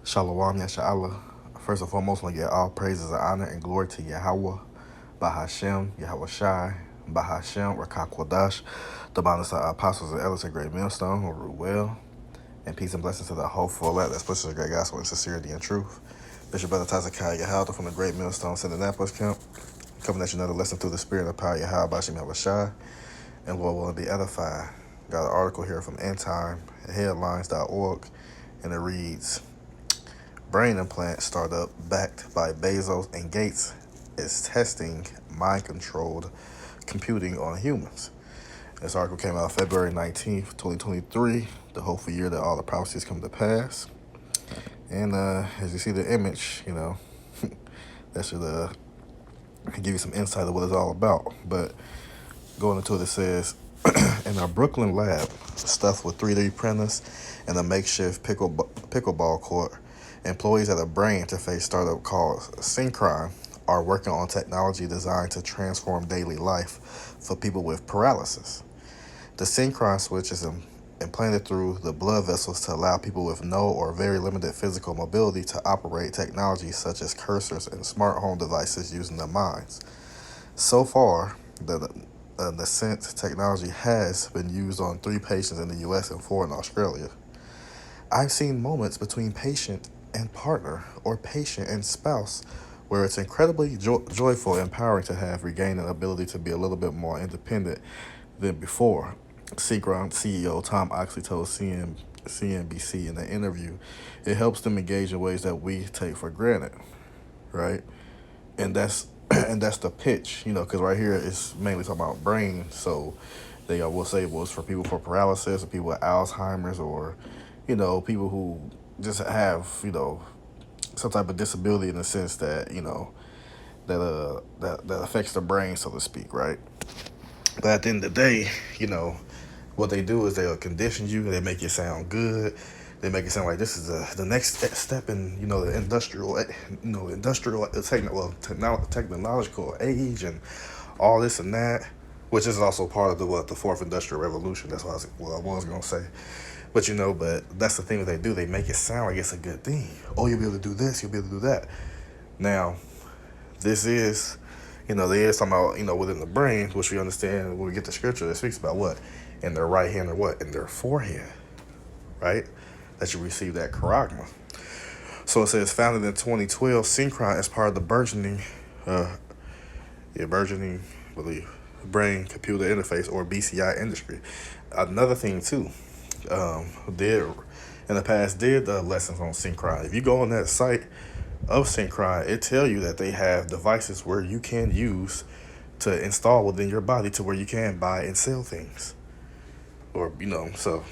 Shalom Yasha'Allah. First and foremost, I want to give all praises and honor and glory to Yahweh, Bahashem, Yahweh Shai, Bahashem, Rakak Wadash, the bonus apostles and elders of Great Millstone who rule well, and peace and blessings to the hopeful elect that pushes the great gospel in sincerity and truth. Bishop Brother Tazakai Yahalda from the Great Millstone Indianapolis camp, coming at you another lesson through the spirit of power Yahweh, Bahashem, Yahweh Shai, and Lord willing be edified. Got an article here from Endtime, headlines.org, and it reads, brain implant startup backed by Bezos and Gates is testing mind-controlled computing on humans. This article came out February 19th, 2023, the hopeful year that all the prophecies come to pass. And as you see the image, that should give you some insight of what it's all about. But going into it, it says, in a Brooklyn lab stuffed with 3D printers and a makeshift pickleball court, employees at a brain interface startup called Synchron are working on technology designed to transform daily life for people with paralysis. The Synchron switch is implanted through the blood vessels to allow people with no or very limited physical mobility to operate technology such as cursors and smart home devices using their minds. So far, the Nascent technology has been used on 3 patients in the U.S. and 4 in Australia. I've seen moments between patient and partner or patient and spouse where it's incredibly joyful and empowering to have regained an ability to be a little bit more independent than before. Synchron CEO Tom Oxley told CNBC in an interview, it helps them engage in ways that we take for granted, right? And that's the pitch, because right here it's mainly talking about brain. So they will say it was for people for paralysis or people with Alzheimer's or, people who just have, some type of disability in the sense that, that affects the brain, so to speak, right? But at the end of the day, what they do is they'll condition you, they make it sound good. They make it sound like this is the next step in, the technological age and all this and that, which is also part of the fourth industrial revolution. That's what I was going to say. But, but that's the thing that they do. They make it sound like it's a good thing. Oh, you'll be able to do this, you'll be able to do that. Now, this is, they is talking about, within the brain, which we understand when we get the scripture that speaks about what? In their right hand or what? In their forehead, right? That you receive that charagma. So it says, founded in 2012, Synchron is part of the burgeoning brain computer interface or BCI industry. Another thing too, did lessons on Synchron. If you go on that site of Synchron, it tell you that they have devices where you can use to install within your body to where you can buy and sell things. Or, so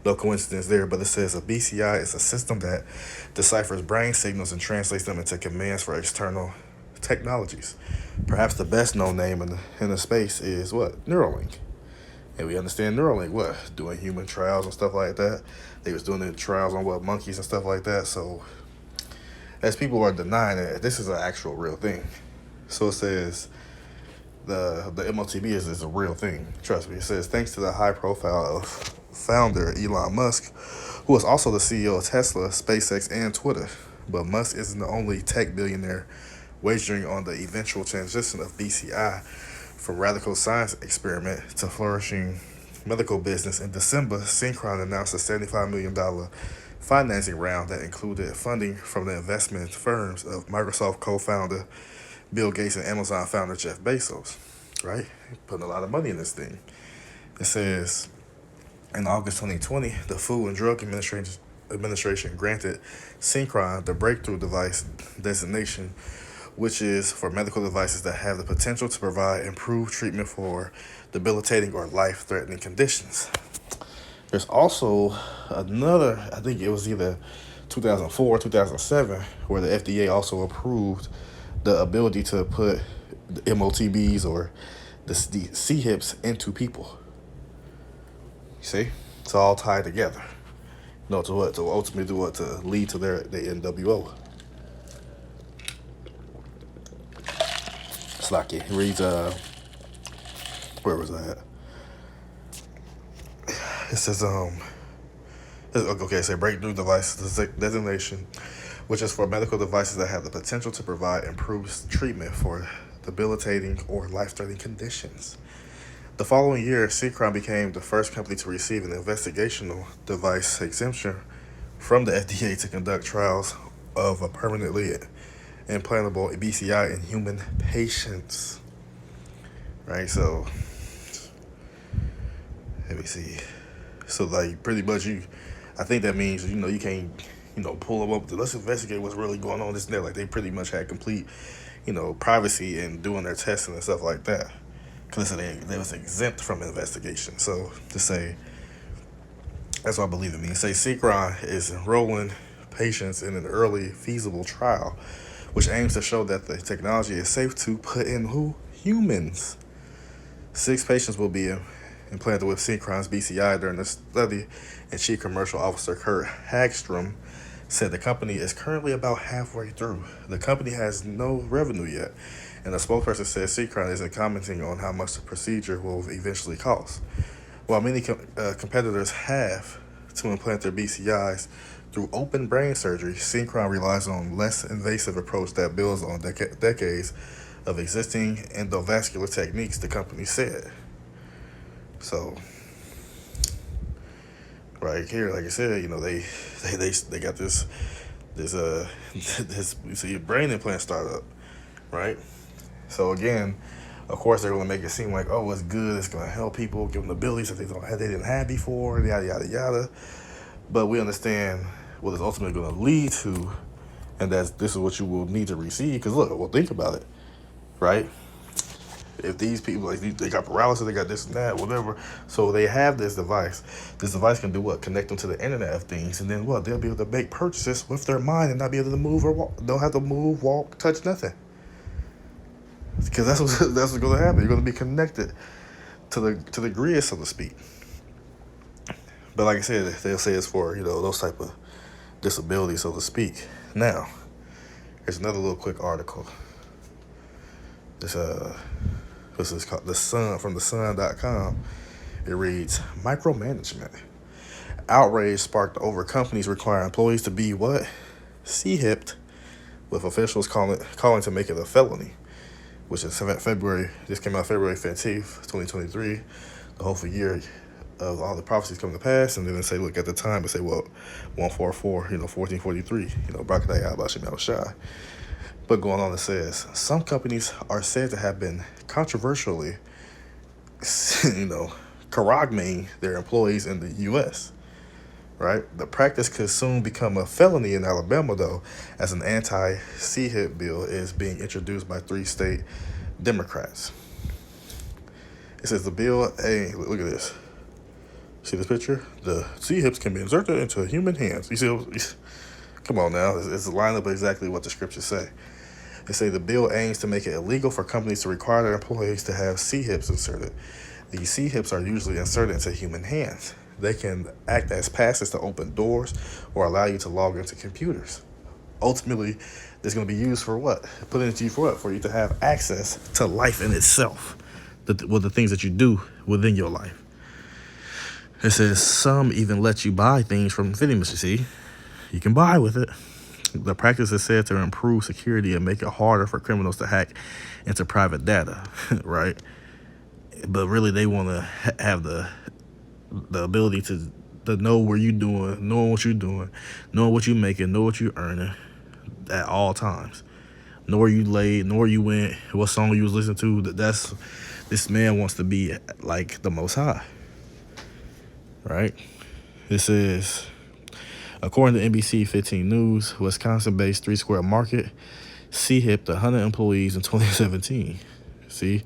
no coincidence there, but it says a BCI is a system that deciphers brain signals and translates them into commands for external technologies. Perhaps the best known name in the space is what? Neuralink. And we understand Neuralink, what? Doing human trials and stuff like that. They was doing the trials on monkeys and stuff like that. So as people are denying it, this is an actual real thing. So it says the MOTB is a real thing. Trust me. It says, thanks to the high profile of founder Elon Musk, who is also the CEO of Tesla, SpaceX, and Twitter. But Musk isn't the only tech billionaire wagering on the eventual transition of BCI from radical science experiment to flourishing medical business. In December, Synchron announced a $75 million financing round that included funding from the investment firms of Microsoft co-founder Bill Gates and Amazon founder Jeff Bezos, right? Putting a lot of money in this thing. It says, in August 2020, the Food and Drug Administration granted Synchron the breakthrough device designation, which is for medical devices that have the potential to provide improved treatment for debilitating or life-threatening conditions. There's also another, I think it was either 2004 or 2007, where the FDA also approved the ability to put the MOTBs or the C-hips into people. You see? It's all tied together. To what? To ultimately do what? To lead to their NWO. It's like it reads, where was that? It says, Okay, say breakthrough device designation, which is for medical devices that have the potential to provide improved treatment for debilitating or life-threatening conditions. The following year, Seacron became the first company to receive an investigational device exemption from the FDA to conduct trials of a permanently implantable BCI in human patients. Right, so let me see. So like pretty much I think that means you can't pull them up. Let's investigate what's really going on. This and that. Like they pretty much had complete privacy in doing their testing and stuff like that. Because they was exempt from investigation. So to say that's what I believe it means. Say Seacron is enrolling patients in an early feasible trial, which aims to show that the technology is safe to put in humans. 6 patients will be implanted with Seacron's BCI during the study, and Chief Commercial Officer Kurt Hagstrom said the company is currently about halfway through. The company has no revenue yet, and a spokesperson said Seacron isn't commenting on how much the procedure will eventually cost. While many competitors have to implant their BCIs through open brain surgery, Seacron relies on a less invasive approach that builds on decades of existing endovascular techniques, the company said. So, right here, like I said, they got this brain implant startup, right? So again, of course they're gonna make it seem like, oh, it's good, it's gonna help people, give them abilities that they didn't have before, yada yada yada. But we understand what it's ultimately gonna lead to, and this is what you will need to receive. Because look, well, think about it, right? If these people, they got paralysis, they got this and that, whatever. So they have this device. This device can do what? Connect them to the Internet of Things, and then what? They'll be able to make purchases with their mind and not be able to move or walk. Don't have to move, walk, touch nothing. Because that's what's going to happen. You're going to be connected to the grid, so to speak. But like I said, they'll say it's for those type of disabilities, so to speak. Now, here's another little quick article. This is called The Sun, from thesun.com. It reads, micromanagement. Outrage sparked over companies requiring employees to be what? C-hipped, with officials calling to make it a felony, which is February. This came out February 15th, 2023. The hopeful year of all the prophecies coming to pass. And then they say, look, at the time, they say, well, 144, 1443, Brakadai Abashim Shai. But going on, it says, some companies are said to have been controversially, karagming their employees in the U.S., right? The practice could soon become a felony in Alabama, though, as an anti-C-hip bill is being introduced by 3 state Democrats. It says the bill, hey, look at this. See this picture? The C-hips can be inserted into human hands. You see, come on now. It's lined up exactly what the scriptures say. They say the bill aims to make it illegal for companies to require their employees to have C-hips inserted. These C-hips are usually inserted into human hands. They can act as passes to open doors or allow you to log into computers. Ultimately, it's going to be used for what? Put into you for what? For you to have access to life in itself, the things that you do within your life. It says some even let you buy things from vending machines. See, you can buy with it. The practice is said to improve security and make it harder for criminals to hack into private data, right? But really, they want to have the ability to know where you're doing, knowing what you're doing, knowing what you're making, know what you're earning at all times. Know where you laid, know where you went, what song you was listening to. This man wants to be like the Most High, right? It says, according to NBC 15 News, Wisconsin-based 3 Square Market C-hipped 100 employees in 2017. See,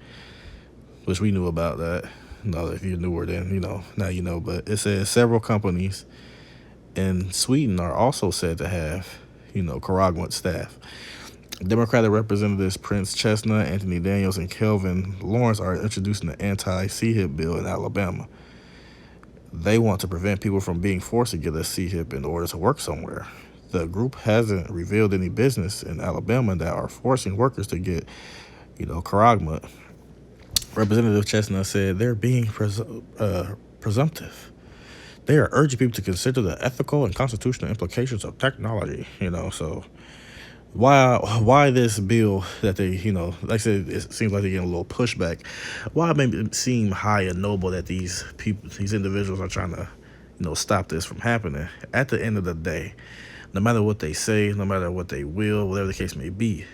which we knew about that. No, if you knew her then, now you know. But it says several companies in Sweden are also said to have, Nicaraguan staff. Democratic Representatives Prince Chestnut, Anthony Daniels, and Kelvin Lawrence are introducing the anti-C-hip bill in Alabama. They want to prevent people from being forced to get a C-hip in order to work somewhere. The group hasn't revealed any business in Alabama that are forcing workers to get, Karagma. Representative Chestnut said they're being presumptive. They are urging people to consider the ethical and constitutional implications of technology. So why this bill that they, like I said, it seems like they're getting a little pushback. Why it may seem high and noble that these individuals are trying to, stop this from happening. At the end of the day, no matter what they say, no matter what they will, whatever the case may be,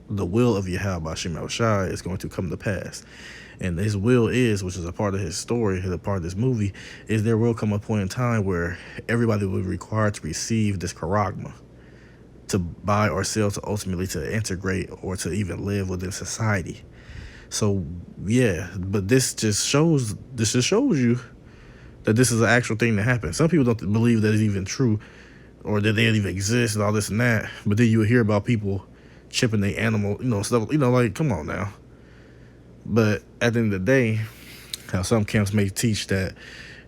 the will of Yahweh Bashim Shai is going to come to pass. And his will is, which is a part of his story, a part of this movie, is there will come a point in time where everybody will be required to receive this charagma, to buy or sell, to ultimately to integrate or to even live within society. So yeah, but this just shows you that this is an actual thing that happens. Some people don't believe that it's even true or that they even exist and all this and that. But then you will hear about people chipping their animal, stuff, like, come on now. But at the end of the day, how some camps may teach that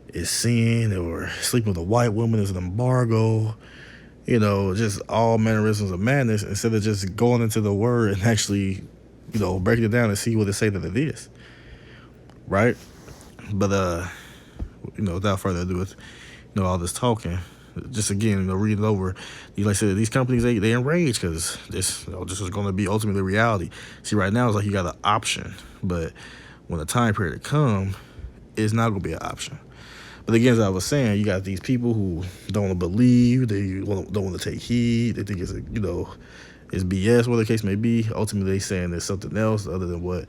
it's sin, or sleeping with a white woman is an embargo, just all mannerisms of madness, instead of just going into the word and actually, breaking it down and see what it say that it is. Right? But, without further ado with, all this talking, just again, read it over. Like I said, these companies, they enraged because this is going to be ultimately reality. See, right now it's like you got an option, but when the time period come, it's not going to be an option. But again, as I was saying, you got these people who don't want to believe, they don't want to take heed, they think it's it's BS, whatever the case may be. Ultimately, they saying there's something else other than what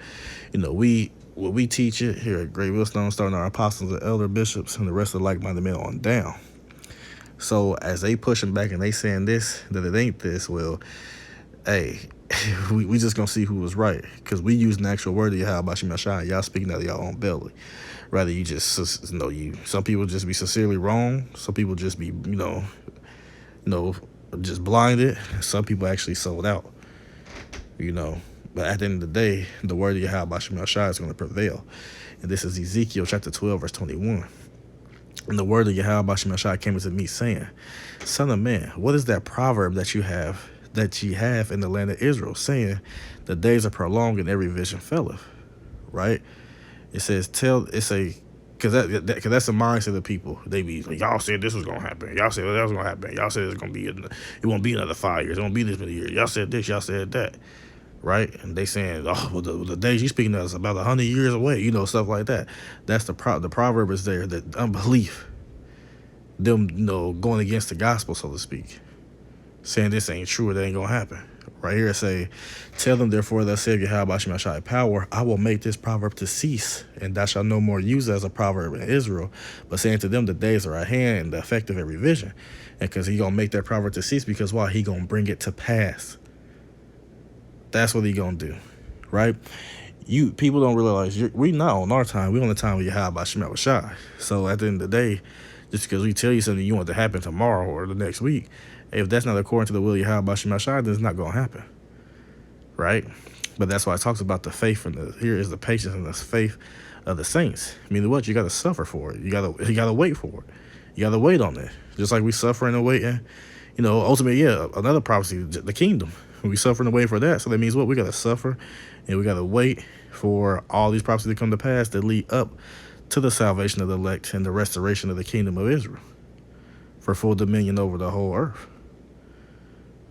we teach it here at Great Millstone, starting our apostles and elder bishops and the rest of the like-minded men on down. So as they pushing back and they saying this, that it ain't this, well, hey, we just gonna see who was right, because we use an actual word of Yahweh Bashim Yashai, y'all speaking out of y'all own belly. Rather, you just some people just be sincerely wrong, some people just be just blinded, some people actually sold out. But at the end of the day, the word of Yahweh Bashim Yashai is going to prevail. And this is Ezekiel chapter 12 verse 21. And the word of Yahweh Bashim Yashai came unto me, saying, Son of man, what is that proverb that ye have in the land of Israel, saying, the days are prolonged and every vision faileth? Right? It says, because that's the mindset of the people. They be like, y'all said this was gonna happen. Y'all said that was gonna happen. Y'all said it won't be another 5 years. It won't be this many years. Y'all said this. Y'all said that. Right? And they saying, oh, well, the days you speaking of is about 100 years away. Stuff like that. That's the proverb is there. That unbelief, them going against the gospel, so to speak, saying this ain't true, or that ain't gonna happen. Right here it say, tell them therefore, thus saith Yahweh Bashim Yashai power, I will make this proverb to cease, and thou shalt no more use it as a proverb in Israel, but saying to them, the days are at hand, and the effect of every vision. And because he gonna make that proverb to cease, because why? He gonna bring it to pass. That's what he gonna do. Right? People don't realize we not on our time, we on the time of Yahweh Bashim Yashai. So at the end of the day, just because we tell you something you want to happen tomorrow or the next week, if that's not according to the will of Yahweh Bashim Yashai, then it's not going to happen. Right? But that's why it talks about the faith, and here is the patience and the faith of the saints. Meaning what? You got to suffer for it. You got to wait for it. You got to wait on it. Just like we suffering and waiting. Ultimately, another prophecy, the kingdom. We suffering and waiting for that. So that means what? We got to suffer and we got to wait for all these prophecies to come to pass that lead up to the salvation of the elect and the restoration of the kingdom of Israel for full dominion over the whole earth.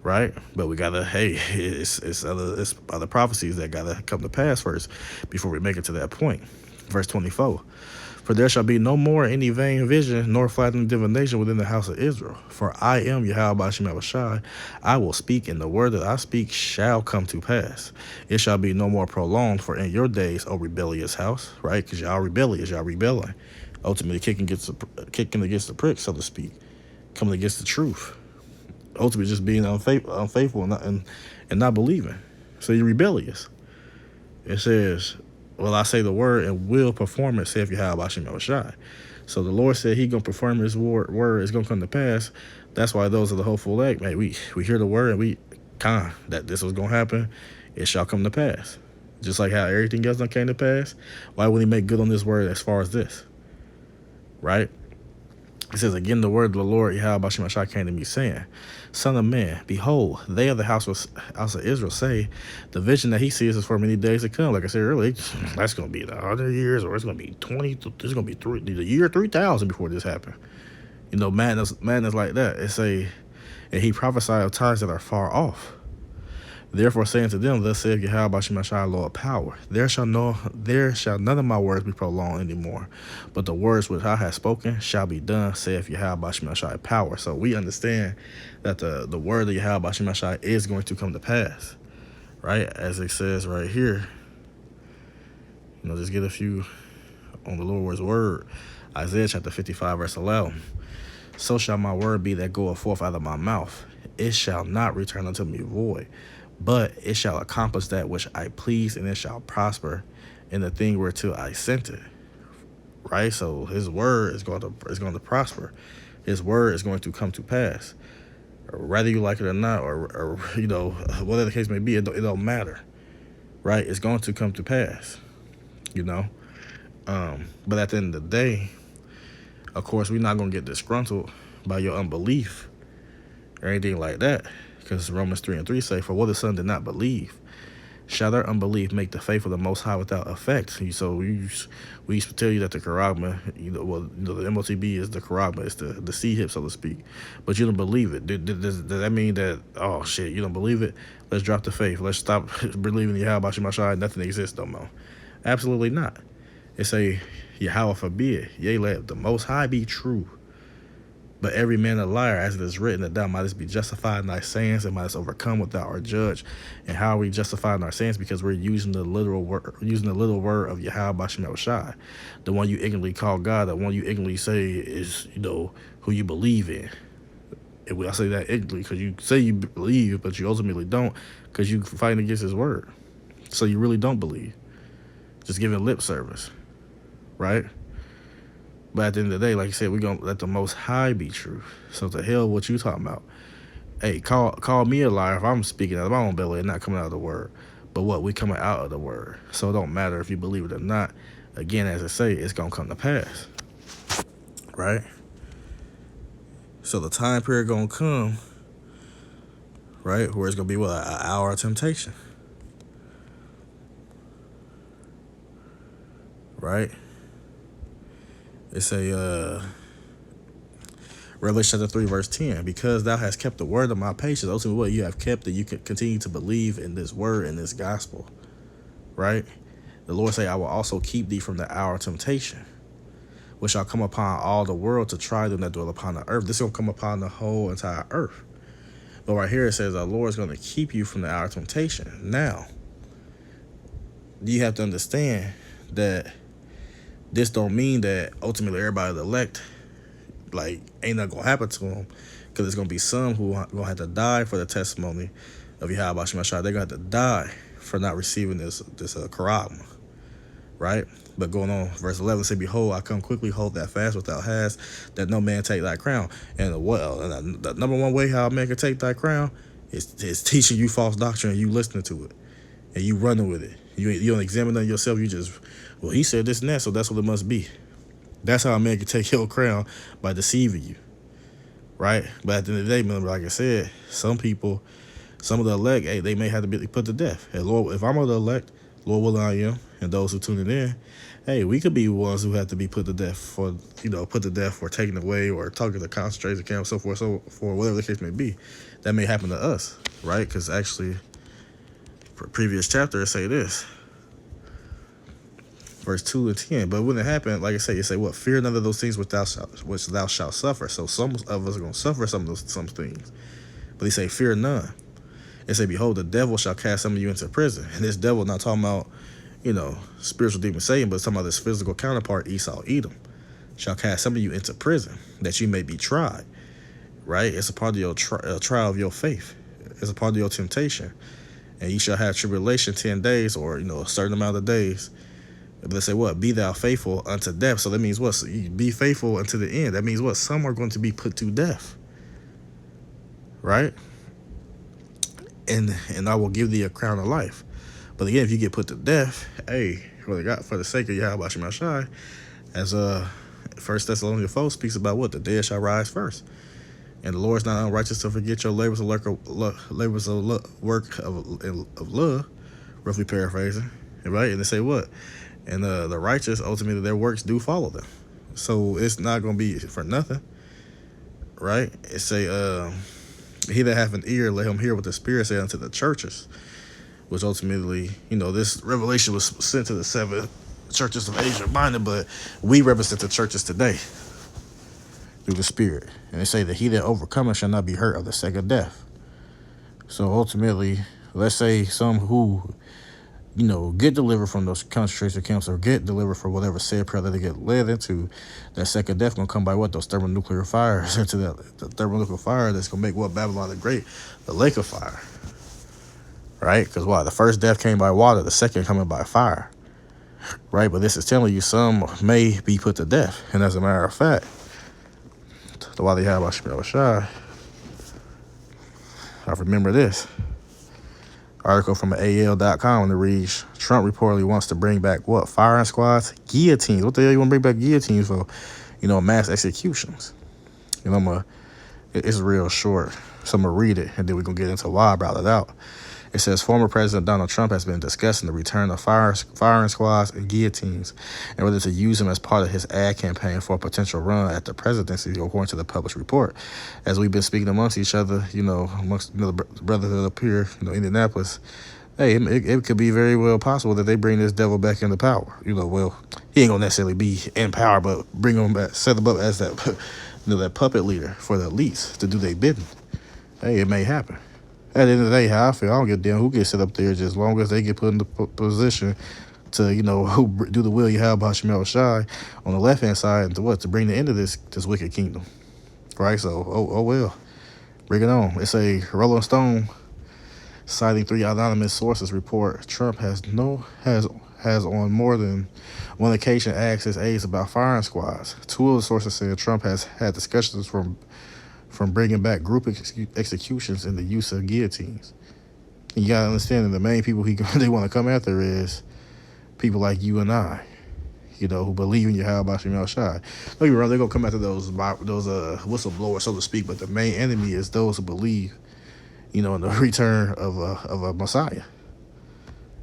Right? But we gotta, it's other prophecies that gotta come to pass first before we make it to that point. Verse 24. For there shall be no more any vain vision nor flattering divination within the house of Israel. For I am Yahweh Bashim Yashai. I will speak, and the word that I speak shall come to pass. It shall be no more prolonged, for in your days, O rebellious house, right? Because y'all rebellious, y'all rebelling. Ultimately kicking against the prick, so to speak. Coming against the truth. Ultimately just being unfaithful and not believing. So you're rebellious. It says, well, I say the word and will perform it, saith Yahweh Bashim Yashai. So the Lord said he going to perform his word is going to come to pass. That's why those are the hopeful elect. Man, we hear the word and we that this was going to happen. It shall come to pass. Just like how everything else done came to pass. Why would he make good on this word as far as this? Right? It says, again, the word of the Lord, Yahweh Bashim Yashai, came to me, saying, Son of man, behold, they of the house of Israel say, the vision that he sees is for many days to come. Like I said earlier, that's going to be 100 years, or it's going to be 20, it's going to be the year 3000 before this happened. Madness like that. It say, and he prophesied of times that are far off. Therefore, saying to them, thus saith Yahweh Shemashai, Lord power, there shall none of my words be prolonged anymore, but the words which I have spoken shall be done, saith Yahweh Shemashai power. So we understand that the word of Yahweh Shemashai is going to come to pass, right? As it says right here, just get a few on the Lord's word. Isaiah chapter 55, verse 11. So shall my word be that goeth forth out of my mouth. It shall not return unto me void, but it shall accomplish that which I please, and it shall prosper in the thing whereto I sent it. Right? So his word is going to prosper. His word is going to come to pass. Whether you like it or not, or whatever the case may be, it don't matter. Right? It's going to come to pass. But at the end of the day, of course, we're not going to get disgruntled by your unbelief or anything like that. Because Romans 3:3 say, for what the Son did not believe, shall their unbelief make the faith of the Most High without effect? So we used to tell you that the charagma, the MOTB is the charagma, it's the C hip, so to speak. But you don't believe it. Does that mean that, oh shit, you don't believe it? Let's drop the faith. Let's stop believing Yahweh Shemashai. Nothing exists no more. Absolutely not. It say, Yahweh forbid, yea, let the Most High be true, but every man a liar, as it is written, that thou mightest be justified in thy sayings and mightest overcome what thou art judged. And how are we justified in our sayings? Because we're using the literal word of Yahweh Shai, the one you ignorantly call God, the one you ignorantly say is, who you believe in. And I say that ignorantly because you say you believe, but you ultimately don't, because you fighting against his word. So you really don't believe. Just giving lip service, right? But at the end of the day, like you said, we're going to let the Most High be true. So to hell what you talking about. Hey, call me a liar if I'm speaking out of my own belly and not coming out of the word. But what? We coming out of the word. So it don't matter if you believe it or not. Again, as I say, it's going to come to pass. Right? So the time period going to come, right, where it's going to be, an hour of temptation. Right? It's a Revelation chapter 3, verse 10. Because thou hast kept the word of my patience, ultimately what you have kept, that you can continue to believe in this word, in this gospel. Right? The Lord say, I will also keep thee from the hour of temptation, which shall come upon all the world to try them that dwell upon the earth. This is going to come upon the whole entire earth. But right here it says, the Lord is going to keep you from the hour of temptation. Now, you have to understand that this don't mean that ultimately everybody elect, ain't nothing gonna happen to them, because there's gonna be some who are gonna have to die for the testimony of Yahweh Shemashai. They're gonna have to die for not receiving this charagma, right? But going on, verse 11 say, behold, I come quickly, hold that fast which thou hast, that no man take thy crown. And the number one way how a man can take thy crown is teaching you false doctrine and you listening to it and you running with it. You don't examine it yourself. You just, well, he said this and that, so that's what it must be. That's how a man can take your crown, by deceiving you, right? But at the end of the day, remember, like I said, some people, some of the elect, hey, they may have to be put to death. And Lord, if I'm of the elect, Lord willing I am, and those who tuning in, hey, we could be ones who have to be put to death for taking away or talking to concentration camp, so forth, so for whatever the case may be. That may happen to us, right? Because actually, for previous chapter, it say this. Verse 2 and 10. But when it happened, like I say, you say, what? Fear none of those things which thou shalt suffer. So some of us are going to suffer some things. But he say, fear none. It say, behold, the devil shall cast some of you into prison. And this devil, not talking about, spiritual demon Satan, but it's talking about this physical counterpart, Esau, Edom, shall cast some of you into prison, that you may be tried. Right? It's a part of your trial of your faith. It's a part of your temptation. And you shall have tribulation 10 days, or, a certain amount of days. But they say, what? Be thou faithful unto death. So that means what? So you be faithful unto the end. That means what? Some are going to be put to death. Right? And I will give thee a crown of life. But again, if you get put to death, hey, for the sake of Yahweh Shemashai, as 1 Thessalonians 4 speaks about what? The dead shall rise first. And the Lord is not unrighteous to forget your labors of work of love, roughly paraphrasing. Right? And they say what? And the righteous, ultimately, their works do follow them. So it's not going to be for nothing. right? It say, he that hath an ear, let him hear what the Spirit said unto the churches, which ultimately, this revelation was sent to the 7 churches of Asia Minor, but we represent the churches today through the Spirit. And they say that he that overcometh shall not be hurt of the second death. So ultimately, let's say some who, get delivered from those concentration camps or get delivered from whatever sad prayer that they get led into, that second death gonna come by what? Those thermonuclear fires, into the thermonuclear fire that's gonna make what? Babylon the Great, the lake of fire. Right? Because why? The first death came by water, the second coming by fire. Right? But this is telling you some may be put to death. And as a matter of fact, the why they have Shmuel Shai, I remember this article from AL.com that reads, Trump reportedly wants to bring back what? Firing squads? Guillotines. What the hell you want to bring back guillotines for? Mass executions. It's real short. So I'm going to read it, and then we're going to get into why I brought it out. It says, former President Donald Trump has been discussing the return of firing squads and guillotines and whether to use them as part of his ad campaign for a potential run at the presidency, according to the published report. As we've been speaking amongst each other, amongst the brotherhood up here, Indianapolis, hey, it could be very well possible that they bring this devil back into power. Well, he ain't going to necessarily be in power, but bring him back, set him up as that, that puppet leader for the elites to do their bidding. Hey, it may happen. At the end of the day, how I feel, I don't give a damn who gets set up there, just as long as they get put in the position to, who do the will you have by Shmuel Shai on the left-hand side, and to bring the end of this wicked kingdom. Right? So, oh well. Bring it on. It's a Rolling Stone, citing 3 anonymous sources, report Trump has on more than one occasion asked his aides about firing squads. 2 of the sources said Trump has had discussions from bringing back group executions and the use of guillotines. And you gotta understand that the main people they want to come after is people like you and I, who believe in Yahweh Shemel Shai. Don't get me wrong, they're gonna come after those whistleblowers, so to speak, but the main enemy is those who believe, in the return of a Messiah.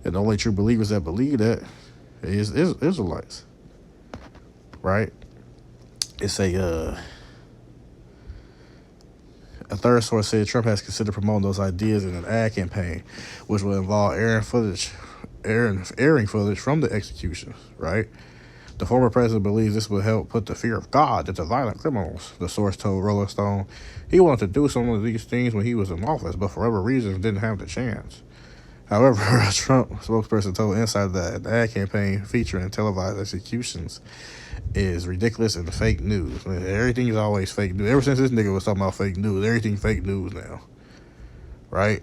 And the only true believers that believe that is Israelites. Right? It's a third source said Trump has considered promoting those ideas in an ad campaign, which will involve airing footage from the executions, right? The former president believes this will help put the fear of God into violent criminals, the source told Rolling Stone. He wanted to do some of these things when he was in office, but for whatever reasons didn't have the chance. However, a Trump spokesperson told Insider that the ad campaign featuring televised executions is ridiculous and fake news. Man, everything is always fake news. Ever since this nigga was talking about fake news, everything fake news now. Right?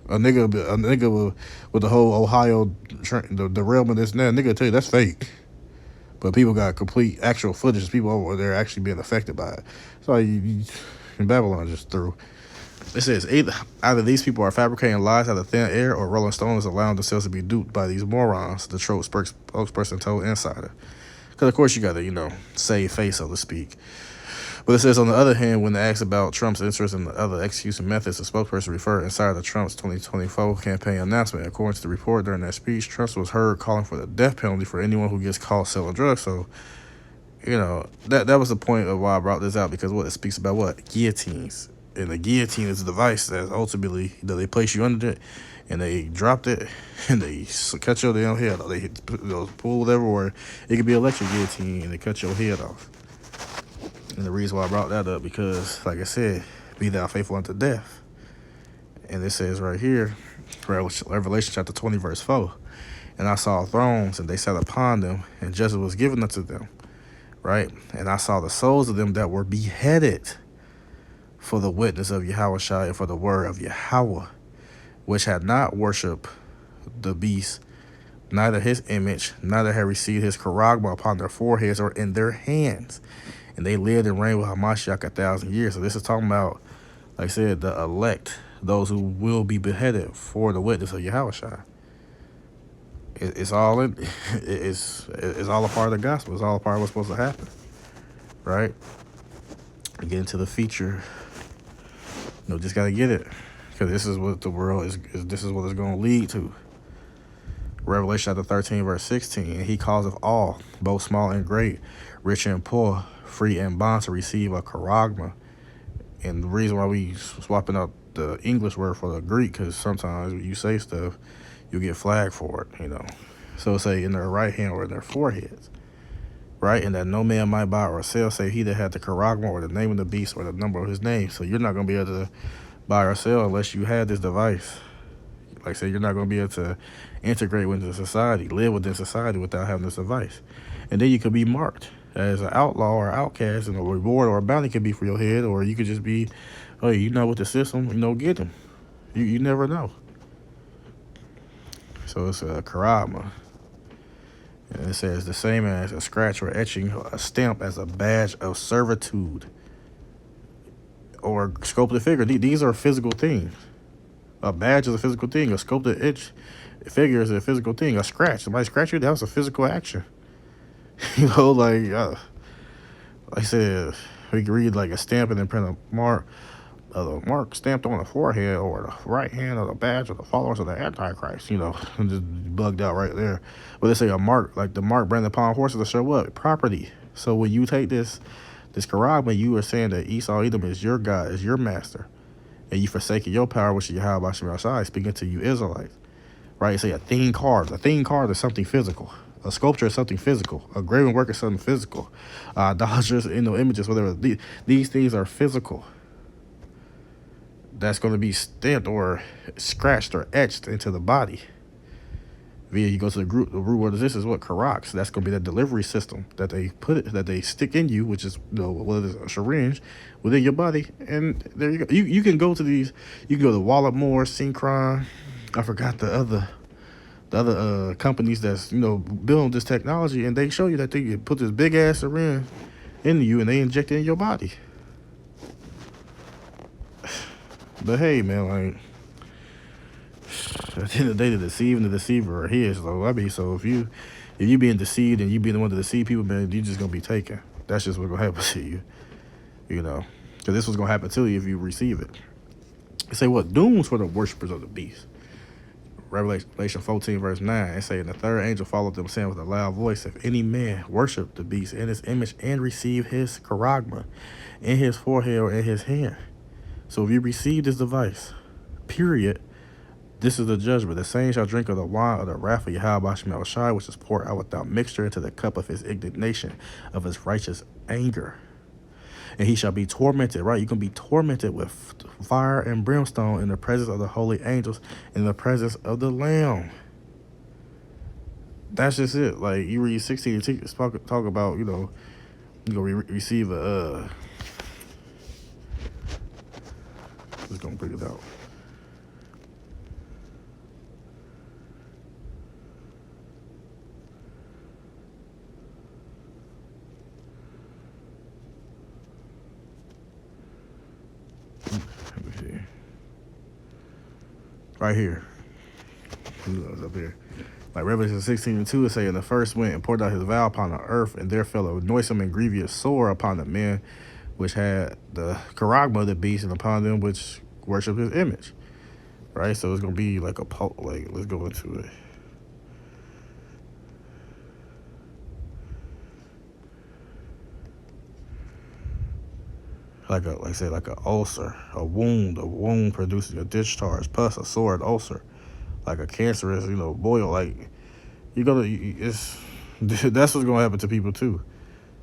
A nigga with the whole Ohio the derailment, this and that, nigga tell you that's fake. But people got complete actual footage of people over there actually being affected by it. So in Babylon just threw. It says either these people are fabricating lies out of thin air, or Rolling Stone is allowing themselves to be duped by these morons, the trope spokesperson told Insider. Because, of course, you got to, save face, so to speak. But it says, on the other hand, when asked about Trump's interest in the other execution methods, the spokesperson referred Insider to Trump's 2024 campaign announcement. According to the report, during that speech, Trump was heard calling for the death penalty for anyone who gets caught selling drugs. So, that was the point of why I brought this out, because it speaks about what? Guillotines. And the guillotine is a device that ultimately, they place you under it, and they dropped it, and they cut your damn head off. They pull whatever, or it could be electric guillotine, and they cut your head off. And the reason why I brought that up, because, like I said, be thou faithful unto death. And it says right here, Revelation chapter 20, verse 4, and I saw thrones, and they sat upon them, and justice was given unto them. Right? And I saw the souls of them that were beheaded for the witness of Yahweh Shai and for the word of Yahweh, which had not worshipped the beast, neither his image, neither had received his charagma upon their foreheads or in their hands. And they lived and reigned with Hamashiach 1,000 years. So this is talking about, like I said, the elect, those who will be beheaded for the witness of Yahweh Shai. It's all all a part of the gospel. It's all a part of what's supposed to happen, right? Get into the feature. Just got to get it, because this is what the world is. This is what it's going to lead to. Revelation chapter 13, verse 16. And he causeth all, both small and great, rich and poor, free and bond, to receive a charagma And the reason why we swapping out the English word for the Greek, because sometimes when you say stuff, you get flagged for it, So say in their right hand or in their foreheads, right? And that no man might buy or sell, say he that had the charagma or the name of the beast or the number of his name. So you're not going to be able to buy or sell unless you had this device. Like I said, you're not going to be able to integrate within society, live within society without having this device. And then you could be marked as an outlaw or outcast, and a reward or a bounty could be for your head, or you could just be, oh, with the system, get them. You never know. So it's a charagma. And it says the same as a scratch or etching, a stamp as a badge of servitude or sculpted figure. These are physical things. A badge is a physical thing. A sculpted etch figure is a physical thing. A scratch, somebody scratch you, that was a physical action. Like I said, we can read like a stamp and then print a mark. The mark stamped on the forehead or the right hand of the badge of the followers of the Antichrist, and just bugged out right there. But they say a mark, like the mark branded upon horses to show what? Property. So when you take this charagma, you are saying that Esau Edom is your God, is your master, and you forsaken your power, which is Yahweh Hashem Shai, speaking to you Israelites. Right? Say a thing carved. A thing carved is something physical. A sculpture is something physical. A graven work is something physical. Idolaters, images, whatever. These things are physical. That's going to be stamped or scratched or etched into the body. You go to the root word of this is what? Karax. That's going to be that delivery system that they stick in you, which is what is a syringe within your body. And there you go. You can go to these. You can go to Wallet-Moore, Synchron. I forgot the other companies that's building this technology, and they show you that they can put this big ass syringe in you and they inject it in your body. But hey, man, like at the end of the day, the deceiver and the deceiver are his. So if you being deceived and you being the one to deceive people, man, you just gonna be taken. That's just what's gonna happen to you, because this was gonna happen to you if you receive it. They say what? Dooms for the worshipers of the beast. Revelation 14 verse 9. It say, and the third angel followed them, saying with a loud voice, if any man worship the beast in his image and receive his charagma in his forehead or in his hand. So if you receive this device, period, this is the judgment. The same shall drink of the wine of the wrath of Yahweh Hashem Shai, which is poured out without mixture into the cup of his indignation, of his righteous anger. And he shall be tormented, right? You can be tormented with fire and brimstone in the presence of the holy angels, in the presence of the Lamb. That's just it. Like you read 16, talk about, you receive a, just gonna bring it out. Let me see. Right here. Up here. Like Revelation 16:2 is saying, the first went and poured out his vow upon the earth, and there fell a noisome and grievous sore upon the men which had the charagma of the beast, and upon them which worship his image. Right? So it's gonna be like let's go into it. Like an ulcer, a wound producing a discharge, pus, a sore, an ulcer, like a cancerous, boil. Like that's what's gonna happen to people too,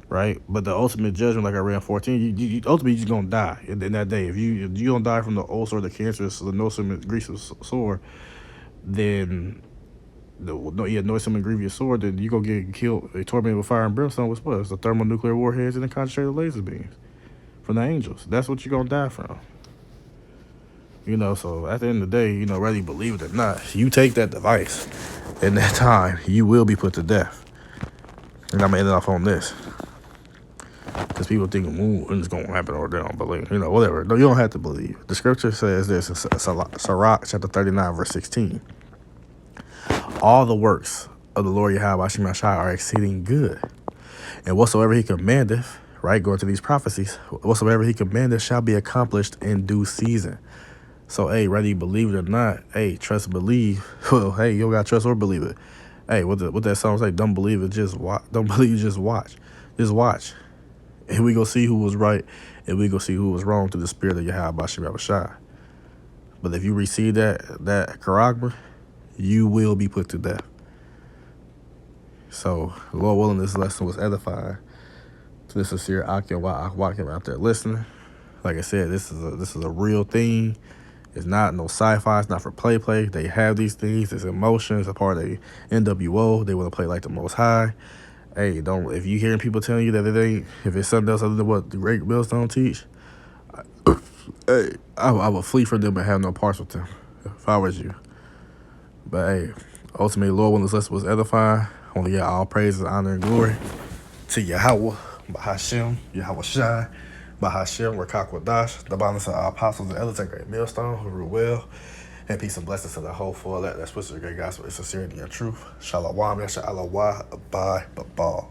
right? But the ultimate judgment, like I read in 14, you ultimately you're just gonna die in that day. If you don't die from the ulcer, the cancerous, the noisome and grievous sore, then noisome and grievous sore, then you gonna get killed, tormented with fire and brimstone. What's the thermonuclear warheads and the concentrated laser beams from the angels. That's what you're gonna die from. So at the end of the day, whether you believe it or not, you take that device, in that time, you will be put to death. And I'm gonna end it off on this, because people think it's gonna happen or they don't believe. Whatever. No, you don't have to believe. The scripture says this in Sirach chapter 39 verse 16. All the works of the Lord Yahweh Hashem Shai are exceeding good, and whatsoever he commandeth, right, going to these prophecies, whatsoever he commandeth shall be accomplished in due season. So, hey, whether you believe it or not, hey, trust and believe. Well, hey, you don't got to trust or believe it. Hey, what that song say? Don't believe it, just watch. Don't believe it, just watch. Just watch. And we go see who was right and we go see who was wrong through the spirit of Yahweh Shai. But if you receive that charagma, you will be put to death. So, Lord willing, this lesson was edifying to the sincere Akim Wakim out there listening. Like I said, this is a real thing. It's not no sci-fi. It's not for play. They have these things. It's emotions. A part of the NWO. They want to play like the Most High. Hey, don't. If you hearing people telling you that it ain't, if it's something else other than what the great millstone teach, hey, I would flee from them and have no parts with them if I was you. But hey, ultimately, Lord, when this lesson was edifying, I want to give all praises, honor, and glory to Yahweh, Bahashem, Yahweh Shai, Bahashem, Rakakwadash, the balance of our apostles and elders and great millstone who rule well, and peace and blessings to the whole full that switches the great gospel in sincerity and truth. Shalom, Yasha Allah, bye, bye.